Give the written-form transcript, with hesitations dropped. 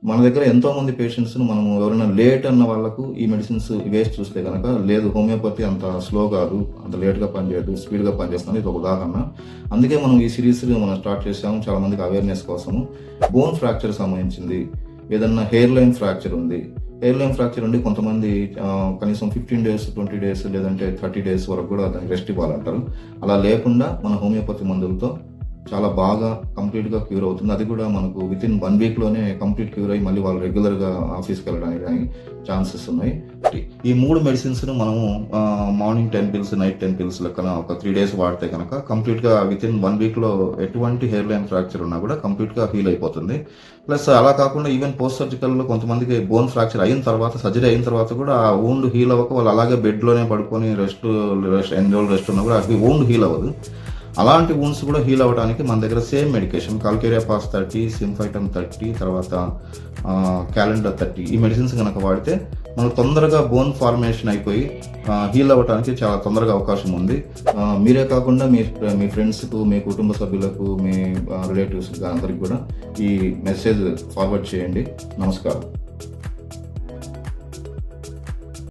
మన దగ్గర ఎంతోమంది పేషెంట్స్‌ని మనము ఎవరైనా లేట్ అన్న వాళ్ళకు ఈ మెడిసిన్స్ వేసి చూస్తే గనక, లేదు హోమియోపతి అంత స్లో కాదు, అంత లేట్‌గా పనిచేయదు, స్పీడ్‌గా పనిచేస్తుంది. ఇది ఒక ఉదాహరణ. అందుకే మనం ఈ సీరీస్ మనం స్టార్ట్ చేసాము. చాలా మందికి అవేర్‌నెస్ కోసము. బోన్ ఫ్రాక్చర్ సంబంధించింది. ఏదన్నా హెయిర్ లైన్ ఫ్రాక్చర్ ఉంది. హెయిర్ లైన్ ఫ్రాక్చర్ ఉండి కొంతమంది కనీసం 15 డేస్, 20 డేస్ లేదంటే 30 డేస్ వరకు కూడా దానికి రెస్ట్ ఇవ్వాలంటారు. అలా లేకుండా మన హోమియోపతి మందులతో చాలా బాగా కంప్లీట్‌గా క్యూర్ అవుతుంది. అది కూడా మనకు వితిన్ 1 వీక్‌లోనే కంప్లీట్ క్యూర్ అయ్యి మళ్ళీ వాళ్ళు రెగ్యులర్‌గా ఆఫీస్‌కి వెళ్ళడానికి గాని ఛాన్సెస్ ఉన్నాయి. ఈ 3 మెడిసిన్స్‌ను మనము మార్నింగ్ 10 పిల్స్, నైట్ 10 పిల్స్ లెక్కన ఒక 3 డేస్ వాడితే గనక కంప్లీట్‌గా వితిన్ 1 వీక్‌లో ఎటువంటి హెయిర్ లైన్ ఫ్రాక్చర్ ఉన్నా కూడా కంప్లీట్‌గా హీల్ అయిపోతుంది. ప్లస్ అలా కాకుండా ఈవెన్ పోస్ట్ సర్జికల్‌లో కొంతమందికి బోన్ ఫ్రాక్చర్ అయిన తర్వాత, సర్జరీ అయిన తర్వాత కూడా ఆ వూండ్ హీల్ అవ్వక వాళ్ళు అలాగే బెడ్‌లోనే పడుకొని ఎన్ని రోజులు రెస్ట్ ఉన్నా కూడా ఆ వూండ్ హీల్ అవ్వదు. అలాంటి వూండ్స్ కూడా హీల్ అవ్వడానికి మన దగ్గర సేమ్ మెడికేషన్ కాల్కేరియా పాస్ 30, సింఫైటమ్ 30, తర్వాత క్యాలెండర్ 30 ఈ మెడిసిన్స్ కనుక వాడితే మనకు తొందరగా బోన్ ఫార్మేషన్ అయిపోయి హీల్ అవ్వడానికి చాలా తొందరగా అవకాశం ఉంది. మీరే కాకుండా మీ ఫ్రెండ్స్కు, మీ కుటుంబ సభ్యులకు, మీ రిలేటివ్స్కి అందరికి కూడా ఈ మెసేజ్ ఫార్వర్డ్ చేయండి. నమస్కారం.